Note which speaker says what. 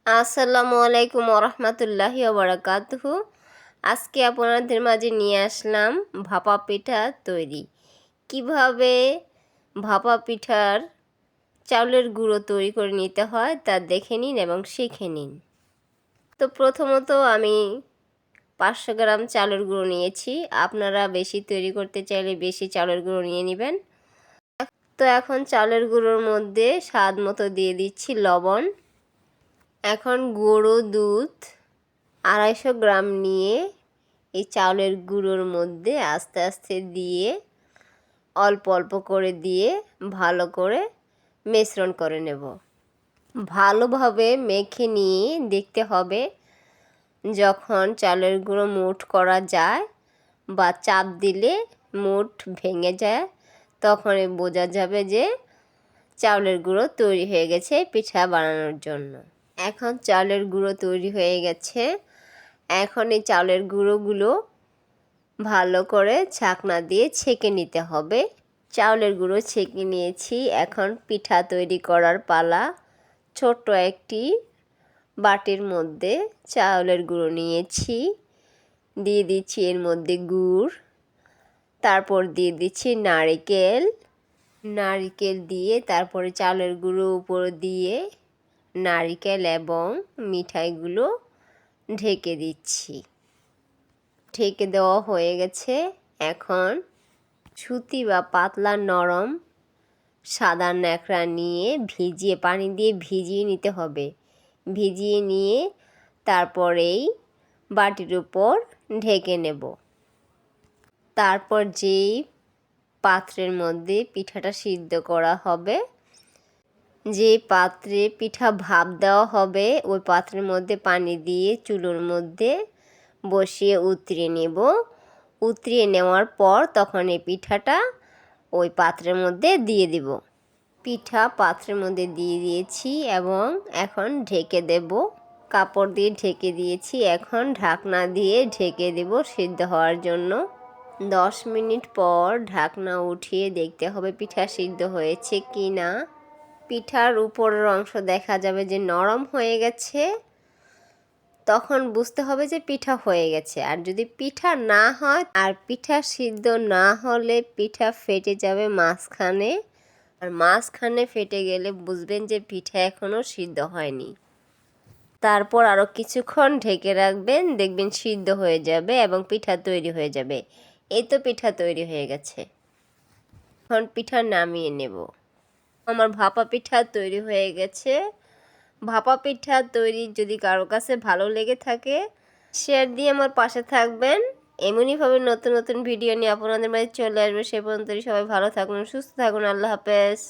Speaker 1: আসসালামু আলাইকুম ওরহমতুল্লাহি ওবরাকাতুহু। আজকে আপনাদের মাঝে নিয়ে আসলাম ভাপা পিঠা তৈরি। কিভাবে ভাপা পিঠার চাউলের গুঁড়ো তৈরি করে নিতে হয় তা দেখে নিন এবং শিখে নিন। তো প্রথমত আমি 500 গ্রাম চালের গুঁড়ো নিয়েছি। আপনারা বেশি তৈরি করতে চাইলে বেশি চালের গুঁড়ো নিয়ে নেবেন। তো এখন চালের গুঁড়োর মধ্যে স্বাদ মতো দিয়ে দিচ্ছি লবণ। এখন গুঁড়ো দুধ 250 গ্রাম নিয়ে এই চাউলের গুঁড়োর মধ্যে আস্তে আস্তে দিয়ে অল্প অল্প করে দিয়ে ভালো করে মিশ্রণ করে নেব। ভালোভাবে মেখে নিয়ে দেখতে হবে যখন চালের গুঁড়ো মুঠ করা যায় বা চাপ দিলে মুঠ ভেঙে যায়, তখন বোঝা যাবে যে চাউলের গুঁড়ো তৈরি হয়ে গেছে পিঠা বানানোর জন্য। এখন চালের গুঁড়ো তৈরি হয়ে গেছে। এখন এই চালের গুঁড়োগুলো ভালো করে ছাঁকনা দিয়ে ছেঁকে নিতে হবে। চাউলের গুঁড়ো ছেঁকে নিয়েছি। এখন পিঠা তৈরি করার পালা। ছোট্ট একটি বাটির মধ্যে চাউলের গুঁড়ো নিয়েছি, দিয়ে দিচ্ছি এর মধ্যে গুড়, তারপর দিয়ে দিচ্ছি নারিকেল দিয়ে তারপরে চালের গুঁড়ো উপর দিয়ে নারিকেল এবং মিঠাইগুলো ঢেকে দিচ্ছি। ঢেকে দেওয়া হয়ে গেছে। এখন সুতি বা পাতলা নরম সাদা ন্যাকড়া নিয়ে পানি দিয়ে ভিজিয়ে নিতে হবে। ভিজিয়ে নিয়ে তারপরেই বাটির উপর ঢেকে নেব। তারপর যেই পাত্রের মধ্যে পিঠাটা সিদ্ধ করা হবে, যে পাত্রে পিঠা ভাপ দেওয়া হবে ওই পাত্রের মধ্যে পানি দিয়ে চুলোর মধ্যে বসিয়ে উতরিয়ে নেব। উতরিয়ে নেওয়ার পর তখন এই পিঠাটা ওই পাত্রের মধ্যে দিয়ে দিব। পিঠা পাত্রের মধ্যে দিয়ে দিয়েছি এবং এখন ঢেকে দেব। কাপড় দিয়ে ঢেকে দিয়েছি। এখন ঢাকনা দিয়ে ঢেকে দেব সিদ্ধ হওয়ার জন্য। 10 মিনিট পর ঢাকনা উঠিয়ে দেখতে হবে পিঠা সিদ্ধ হয়েছে কি না। পিঠার উপরের অংশ দেখা যাবে যে নরম হয়ে গেছে, তখন বুঝতে হবে যে পিঠা হয়ে গেছে। আর যদি পিঠা না হয় আর পিঠা সিদ্ধ না হলে পিঠা ফেটে যাবে মাঝখানে, আর মাঝখানে ফেটে গেলে বুঝবেন যে পিঠা এখনও সিদ্ধ হয়নি। তারপর আরও কিছুক্ষণ ঢেকে রাখবেন, দেখবেন সিদ্ধ হয়ে যাবে এবং পিঠা তৈরি হয়ে যাবে। এই তো পিঠা তৈরি হয়ে গেছে। এখন পিঠা নামিয়ে নেব। আমার ভাপা পিঠা তৈরি হয়ে গেছে। ভাপা পিঠা তৈরি যদি কারো কাছে ভালো লেগে থাকে শেয়ার দিয়ে আমার পাশে থাকবেন। এমনইভাবে নতুন নতুন ভিডিও নিয়ে আপনাদের মাঝে চলে আসবে। সে পর্যন্ত সবাই ভালো থাকুন, সুস্থ থাকুন। আল্লাহ হাফেজ।